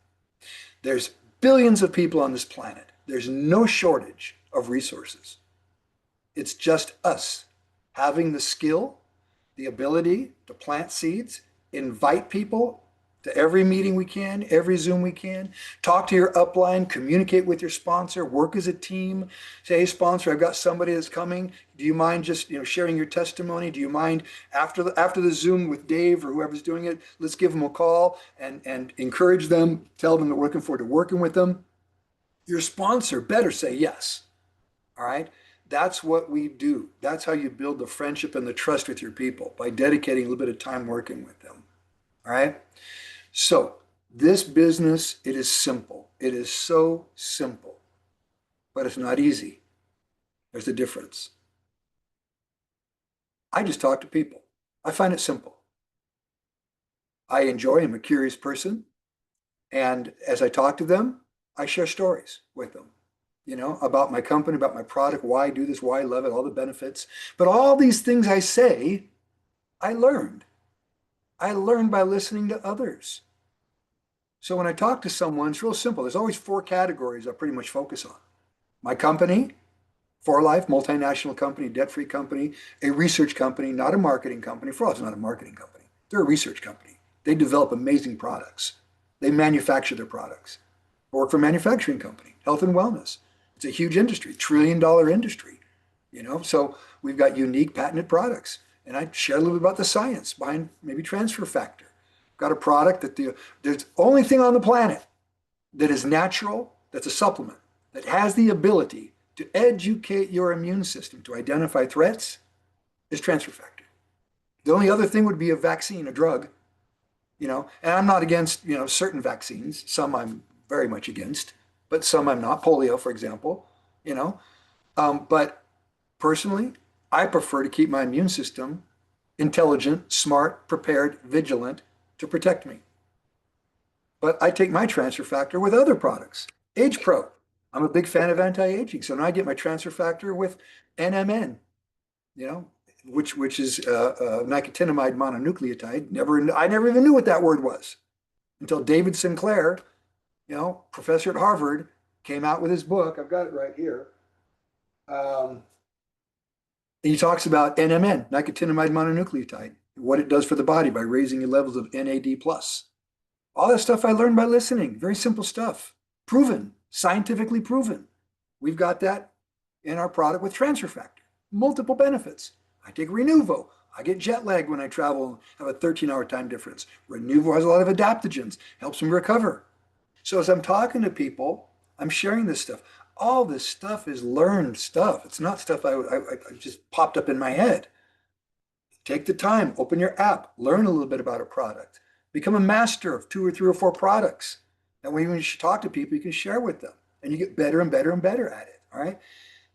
There's billions of people on this planet. There's no shortage of resources. It's just us having the skill, the ability to plant seeds, invite people to every meeting we can, every Zoom we can, talk to your upline, communicate with your sponsor, work as a team. Say, hey, sponsor, I've got somebody that's coming. Do you mind just sharing your testimony? Do you mind after the Zoom with Dave or whoever's doing it, let's give them a call and encourage them, tell them that we're looking forward to working with them. Your sponsor better say yes. All right. That's what we do. That's how you build the friendship and the trust with your people, by dedicating a little bit of time working with them. All right. So this business, it is simple. It is so simple, but it's not easy. There's a difference. I just talk to people. I find it simple. I enjoy, I'm a curious person. And as I talk to them, I share stories with them, about my company, about my product, why I do this, why I love it, all the benefits. But all these things I say, I learned. I learned by listening to others. So when I talk to someone, it's real simple. There's always 4 categories I pretty much focus on. My company, For Life, multinational company, debt-free company, a research company, not a marketing company. For Life is not a marketing company. They're a research company. They develop amazing products. They manufacture their products. I work for a manufacturing company, health and wellness. It's a huge industry, $1 trillion industry. So we've got unique patented products. And I share a little bit about the science behind maybe transfer factor. Got a product that there's the only thing on the planet that is natural that's a supplement that has the ability to educate your immune system to identify threats is transfer factor. The only other thing would be a vaccine, a drug, and I'm not against, certain vaccines. Some I'm very much against, but some I'm not. Polio, for example, you know. But personally, I prefer to keep my immune system intelligent, smart, prepared, vigilant to protect me. But I take my transfer factor with other products. Age Pro. I'm a big fan of anti-aging. So now I get my transfer factor with NMN, you know, which is nicotinamide mononucleotide. I never even knew what that word was until David Sinclair, professor at Harvard, came out with his book. I've got it right here. He talks about NMN, nicotinamide mononucleotide, what it does for the body by raising your levels of NAD plus. All that stuff I learned by listening. Very simple stuff. Proven, scientifically proven. We've got that in our product with transfer factor. Multiple benefits. I take Renuvo. I get jet lag when I travel, have a 13-hour time difference. Renuvo has a lot of adaptogens, helps me recover. So as I'm talking to people, I'm sharing this stuff. All this stuff is learned stuff. It's not stuff I just popped up in my head. Take the time, open your app, learn a little bit about a product. Become a master of 2 or 3 or 4 products. And when you talk to people, you can share with them. And you get better and better and better at it. All right.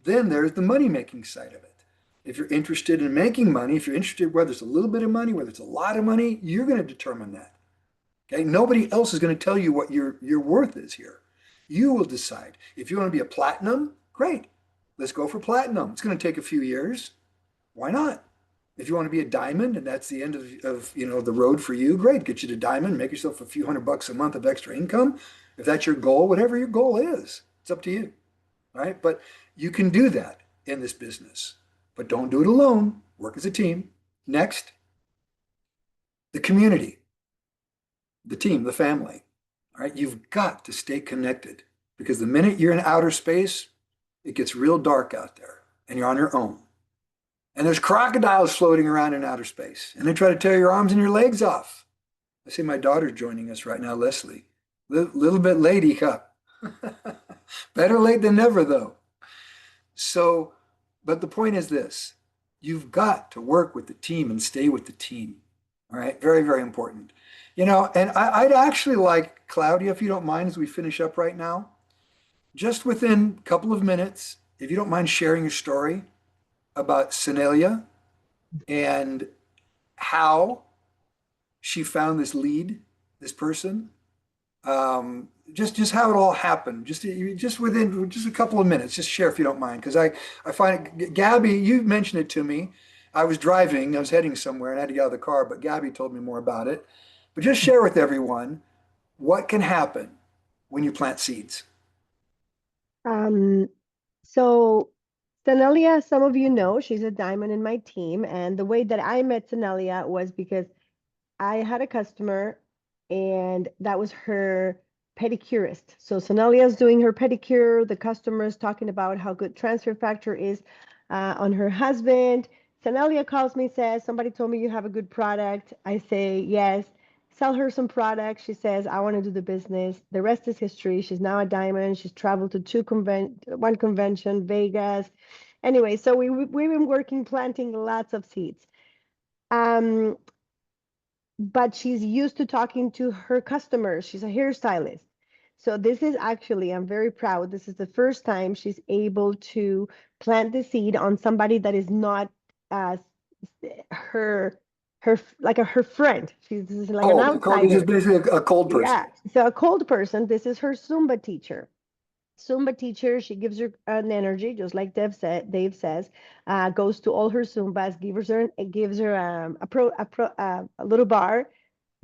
Then there's the money-making side of it. If you're interested in making money, if you're interested whether it's a little bit of money, whether it's a lot of money, you're going to determine that. Okay. Nobody else is going to tell you what your worth is here. You will decide. If you want to be a platinum, great. Let's go for platinum. It's going to take a few years. Why not? If you want to be a diamond and that's the end of the road for you, great. Get you to diamond, make yourself a few $100 a month of extra income. If that's your goal, whatever your goal is, it's up to you. All right. But you can do that in this business, but don't do it alone. Work as a team. Next, the community, the team, the family. All right. You've got to stay connected because the minute you're in outer space, it gets real dark out there and you're on your own. And there's crocodiles floating around in outer space, and they try to tear your arms and your legs off. I see my daughter's joining us right now, Leslie. Little bit late, cup. Better late than never, though. So, but the point is this. You've got to work with the team and stay with the team. All right? Very, very important. And I'd actually like, Claudia, if you don't mind, as we finish up right now, just within a couple of minutes, if you don't mind sharing your story about Senelia and how she found this lead, this person, just how it all happened, just within just a couple of minutes. Just share if you don't mind, because I find it, Gabby, you mentioned it to me. I was driving, I was heading somewhere, and I had to get out of the car, but Gabby told me more about it. But just share with everyone what can happen when you plant seeds. So Senelia, some of you know, she's a diamond in my team. And the way that I met Senelia was because I had a customer and that was her pedicurist. So Senelia's doing her pedicure. The customer is talking about how good transfer factor is on her husband. Senelia calls me, says, somebody told me you have a good product. I say, yes. Sell her some products. She says, I want to do the business. The rest is history. She's now a diamond. She's traveled to one convention, Vegas. Anyway, so we've been working, planting lots of seeds. But she's used to talking to her customers. She's a hairstylist. So this is actually, I'm very proud. This is the first time she's able to plant the seed on somebody that is not uh, her her friend. This is like an Oh, this is outsider. basically a cold person. Yeah. So a cold person. This is her Zumba teacher. Zumba teacher, she gives her an energy, just like Dave says, goes to all her Zumbas, gives her a little bar.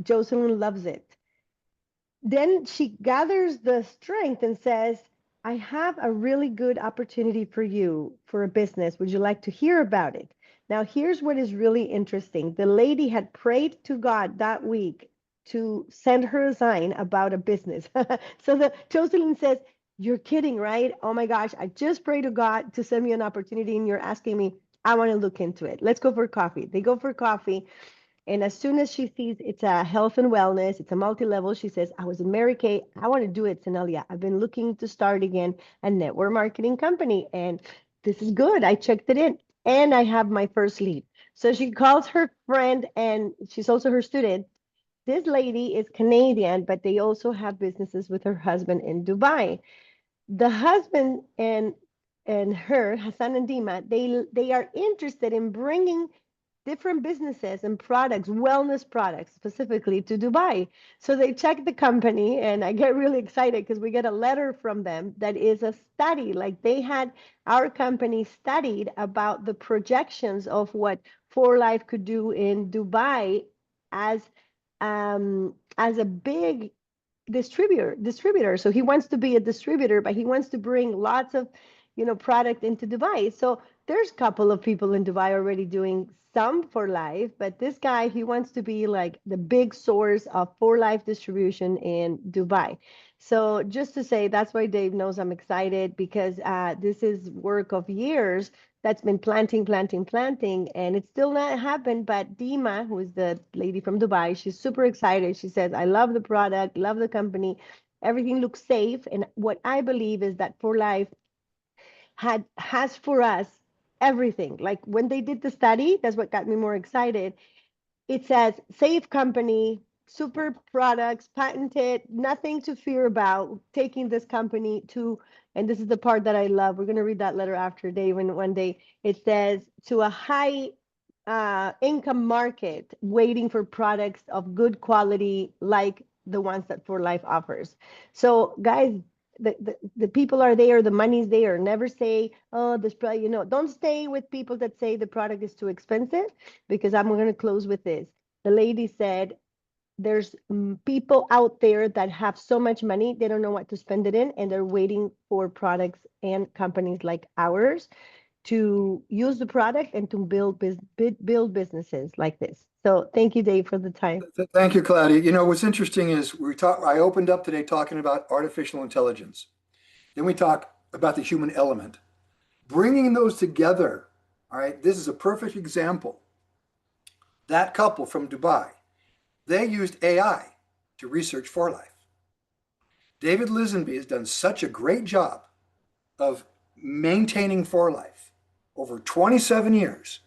Jocelyn loves it. Then she gathers the strength and says, I have a really good opportunity for you for a business. Would you like to hear about it? Now, here's what is really interesting. The lady had prayed to God that week to send her a sign about a business. So Jocelyn says, you're kidding, right? Oh my gosh, I just prayed to God to send me an opportunity and you're asking me, I want to look into it. Let's go for coffee. They go for coffee. And as soon as she sees it's a health and wellness, it's a multi-level, she says, I was in Mary Kay. I want to do it, Senelia. I've been looking to start again a network marketing company. And this is good. I checked it in and I have my first lead. So she calls her friend and she's also her student. This lady is Canadian, but they also have businesses with her husband in Dubai. The husband and her, Hassan and Dima, they are interested in bringing different businesses and products, wellness products specifically to Dubai. So they check the company, and I get really excited because we get a letter from them that is a study. Like they had our company studied about the projections of what For Life could do in Dubai as as a big distributor. So he wants to be a distributor, but he wants to bring lots of product into Dubai. So there's a couple of people in Dubai already doing some For Life, but this guy, he wants to be like the big source of For Life distribution in Dubai. So just to say, that's why Dave knows I'm excited, because this is work of years that's been planting, and it's still not happened. But Dima, who is the lady from Dubai, she's super excited. She says, I love the product, love the company. Everything looks safe. And what I believe is that For Life has for us everything. Like when they did the study, that's what got me more excited. It says safe company, super products, patented, nothing to fear about taking this company to, and this is the part that I love. We're going to read that letter after, Dave, and one day it says to a high income market waiting for products of good quality like the ones that For Life offers. So guys, the people are there, the money's there. Never say, oh, this product, don't stay with people that say the product is too expensive, because I'm going to close with this. The lady said, there's people out there that have so much money, they don't know what to spend it in, and they're waiting for products and companies like ours to use the product and to build businesses like this. So thank you, Dave, for the time. Thank you, Claudia. What's interesting is I opened up today talking about artificial intelligence. Then we talk about the human element. Bringing those together, all right, this is a perfect example. That couple from Dubai, they used AI to research For Life. David Lisenby has done such a great job of maintaining For Life over 27 years.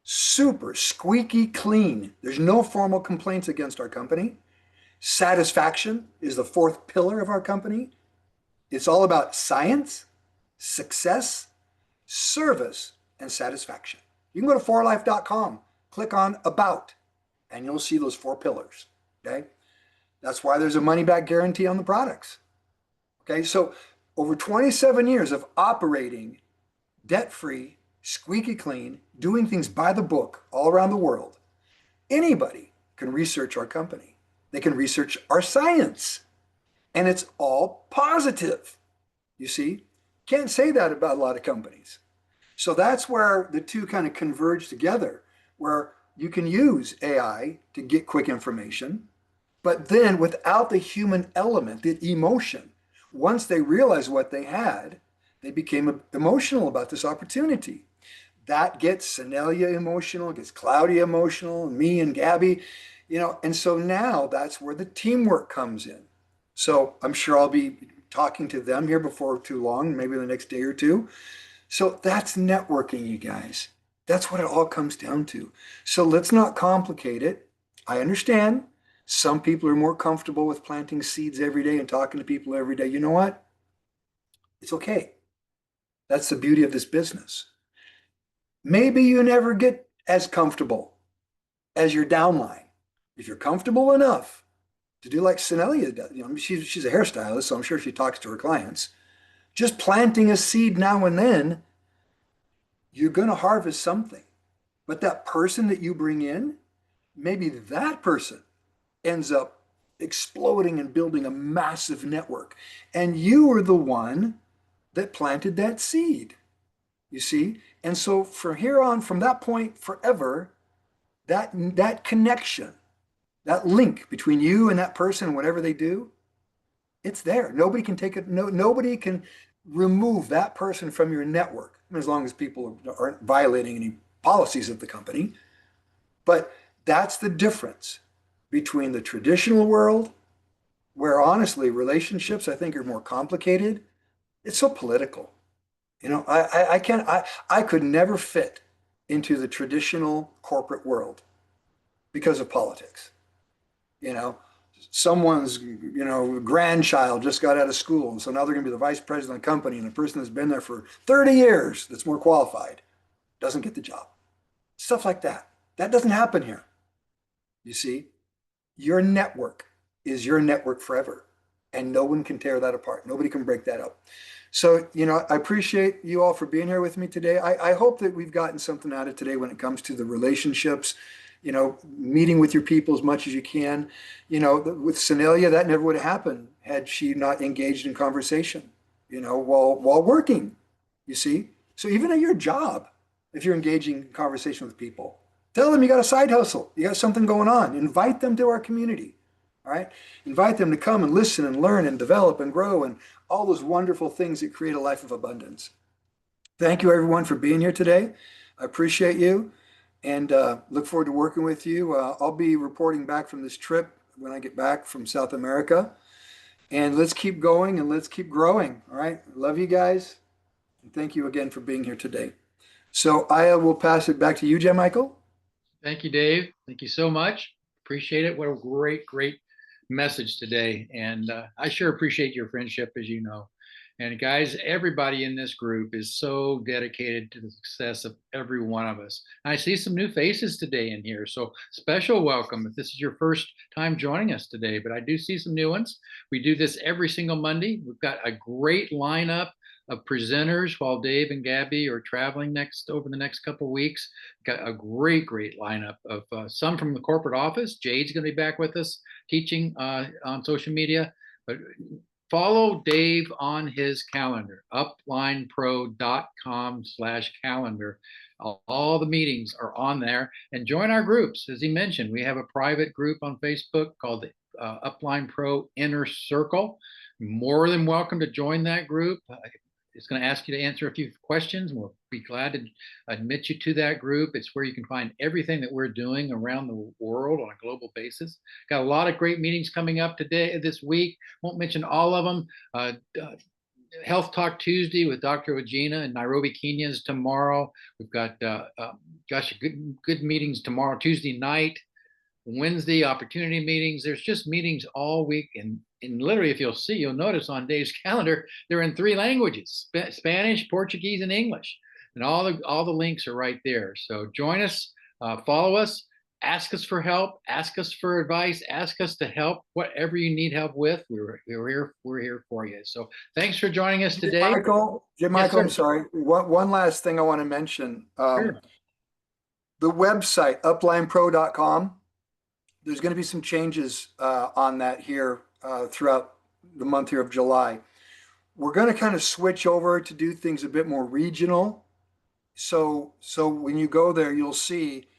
Super squeaky clean. There's no formal complaints against our company. Satisfaction is the fourth pillar of our company. It's all about science, success, service, and satisfaction. You can go to forlife.com, click on About, and you'll see those four pillars. Okay. That's why there's a money back guarantee on the products. Okay. So over 27 years of operating debt free, squeaky clean, doing things by the book all around the world, anybody can research our company. They can research our science, and it's all positive. You see, can't say that about a lot of companies. So that's where the two kind of converge together, where you can use AI to get quick information, but then without the human element, the emotion, once they realized what they had, they became emotional about this opportunity. That gets Senelia emotional, gets Claudia emotional, and me and Gabby, and so now that's where the teamwork comes in. So I'm sure I'll be talking to them here before too long, maybe the next day or two. So that's networking, you guys. That's what it all comes down to. So let's not complicate it. I understand some people are more comfortable with planting seeds every day and talking to people every day. You know what? It's okay. That's the beauty of this business. Maybe you never get as comfortable as your downline. If you're comfortable enough to do like Senelia does, she's a hairstylist, so I'm sure she talks to her clients. Just planting a seed now and then, you're going to harvest something. But that person that you bring in, maybe that person ends up exploding and building a massive network. And you were the one that planted that seed, you see? And so from here on, from that point forever, that connection, that link between you and that person, whatever they do, it's there. Nobody can take it. No, nobody can remove that person from your network, as long as people aren't violating any policies of the company. But That's the difference between the traditional world, where honestly relationships I think are more complicated. It's so political. I can't, I could never fit into the traditional corporate world because of politics. You know, someone's, grandchild just got out of school. And so now they're going to be the vice president of the company. And the person that's been there for 30 years that's more qualified doesn't get the job. Stuff like that. That doesn't happen here. You see, your network is your network forever. And no one can tear that apart. Nobody can break that up. So, I appreciate you all for being here with me today. I hope that we've gotten something out of today when it comes to the relationships, meeting with your people as much as you can. With Senelia, that never would have happened had she not engaged in conversation, while working, you see. So even at your job, if you're engaging in conversation with people, tell them you got a side hustle, you got something going on, invite them to our community. All right. Invite them to come and listen and learn and develop and grow and all those wonderful things that create a life of abundance. Thank you, everyone, for being here today. I appreciate you and look forward to working with you. I'll be reporting back from this trip when I get back from South America. And let's keep going and let's keep growing. All right. Love you guys. And thank you again for being here today. So I will pass it back to you, Jen Michael. Thank you, Dave. Thank you so much. Appreciate it. What a great message today. And I sure appreciate your friendship, as you know. And guys, everybody in this group is so dedicated to the success of every one of us. And I see some new faces today in here. So special welcome if this is your first time joining us today, but I do see some new ones. We do this every single Monday. We've got a great lineup of presenters while Dave and Gabby are traveling over the next couple of weeks. Got a great lineup of some from the corporate office. Jade's going to be back with us teaching on social media. But follow Dave on his calendar, uplinepro.com/calendar. All the meetings are on there, and join our groups. As he mentioned, we have a private group on Facebook called the Upline Pro Inner Circle. More than welcome to join that group. It's going to ask you to answer a few questions. We'll be glad to admit you to that group. It's where you can find everything that we're doing around the world on a global basis. Got a lot of great meetings coming up this week. Won't mention all of them. Health Talk Tuesday with Dr. Ojina in Nairobi, Kenya is tomorrow. We've got, good meetings tomorrow, Tuesday night. Wednesday opportunity meetings. There's just meetings all week, and literally, if you'll notice on Dave's calendar, they're in 3 languages: Spanish, Portuguese, and English. And all the links are right there. So join us, follow us, ask us for help, ask us for advice, ask us to help whatever you need help with. We're here for you. So thanks for joining us today. Jim Michael, I'm sorry. One last thing I want to mention. Sure. The website, uplinepro.com. There's going to be some changes on that here throughout the month here of July. We're going to kind of switch over to do things a bit more regional. So when you go there, you'll see,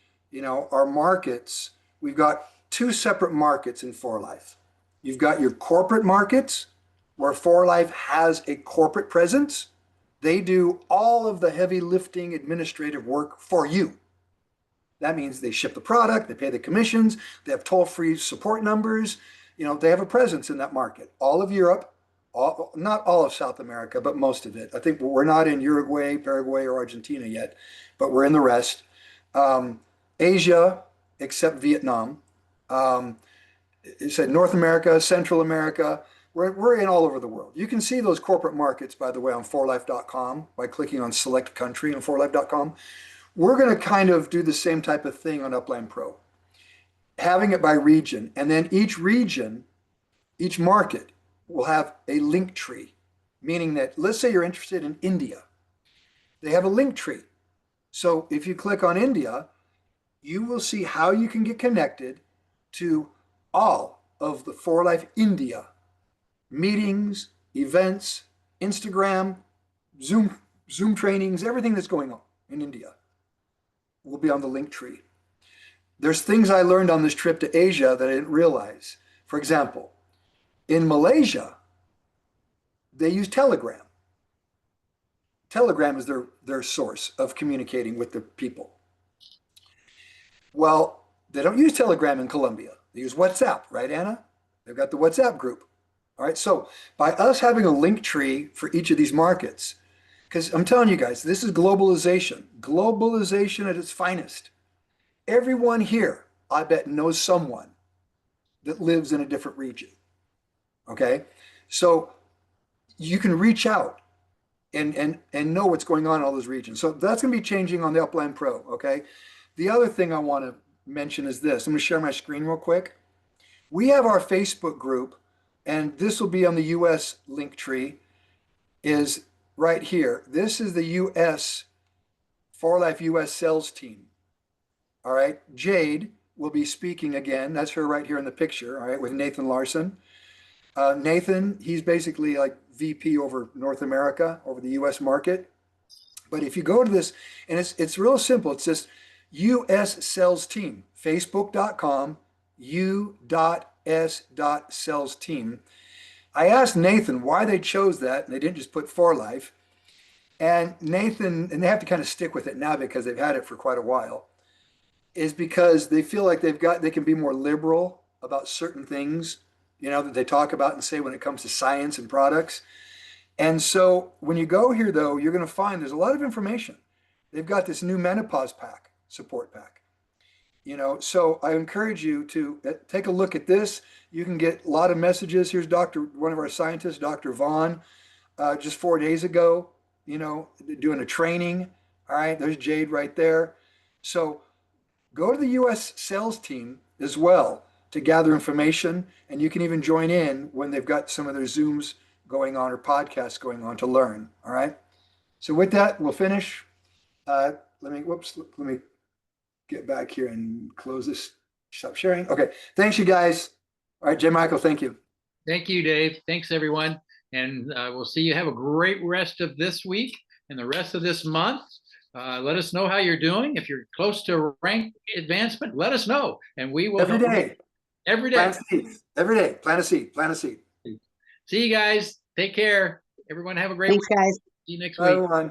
our markets. We've got 2 separate markets in 4Life. You've got your corporate markets, where 4Life has a corporate presence. They do all of the heavy lifting administrative work for you. That means they ship the product, they pay the commissions, they have toll-free support numbers. They have a presence in that market. All of Europe, not all of South America, but most of it. I think we're not in Uruguay, Paraguay, or Argentina yet, but we're in the rest. Asia, except Vietnam. It said North America, Central America. We're in all over the world. You can see those corporate markets, by the way, on 4life.com by clicking on select country on 4life.com. We're going to kind of do the same type of thing on Upline Pro, having it by region. And then each region, each market will have a link tree, meaning that let's say you're interested in India. They have a link tree. So if you click on India, you will see how you can get connected to all of the 4Life India meetings, events, Instagram, Zoom trainings, everything that's going on in India will be on the link tree. There's things I learned on this trip to Asia that I didn't realize. For example, in Malaysia, they use Telegram. Telegram is their source of communicating with the people. Well, They don't use Telegram in Colombia. They use WhatsApp, right, Anna? They've got the WhatsApp group. All right. So by us having a link tree for each of these markets, because I'm telling you guys, this is globalization, globalization at its finest. Everyone here, I bet, knows someone that lives in a different region. Okay. So you can reach out and know what's going on in all those regions. So that's going to be changing on the Upline Pro. Okay. The other thing I want to mention is this. I'm going to share my screen real quick. We have our Facebook group, and this will be on the US link tree, is right here. This is the US, For Life US sales team. All right. Jade will be speaking again. That's her right here in the picture. All right. With Nathan Larson. Nathan, he's basically like VP over North America, over the US market. But if you go to this, and it's real simple. It's just US sales team, facebook.com, u.s.sales team. I asked Nathan why they chose that, and they didn't just put For Life. And Nathan, and they have to kind of stick with it now because they've had it for quite a while, is because they feel like they can be more liberal about certain things, that they talk about and say when it comes to science and products. And so when you go here, though, you're going to find there's a lot of information. They've got this new menopause pack, support pack. So I encourage you to take a look at this. You can get a lot of messages. Here's one of our scientists, Dr. Vaughn, just 4 days ago, doing a training. All right, there's Jade right there. So go to the US sales team as well to gather information, and you can even join in when they've got some of their Zooms going on or podcasts going on to learn. All right. So with that, we'll finish. Let me get back here and close this, stop sharing. Okay. Thanks, you guys. All right, J. Michael, thank you. Thank you, Dave. Thanks, everyone. And we'll see you. Have a great rest of this week and the rest of this month. Let us know how you're doing. If you're close to rank advancement, let us know. And we will. Every day. Every day. Plant seeds. Every day. Plant a seed. Plant a seed. See you guys. Take care. Everyone have a great Thanks, week. guys. See you next Bye, week. everyone.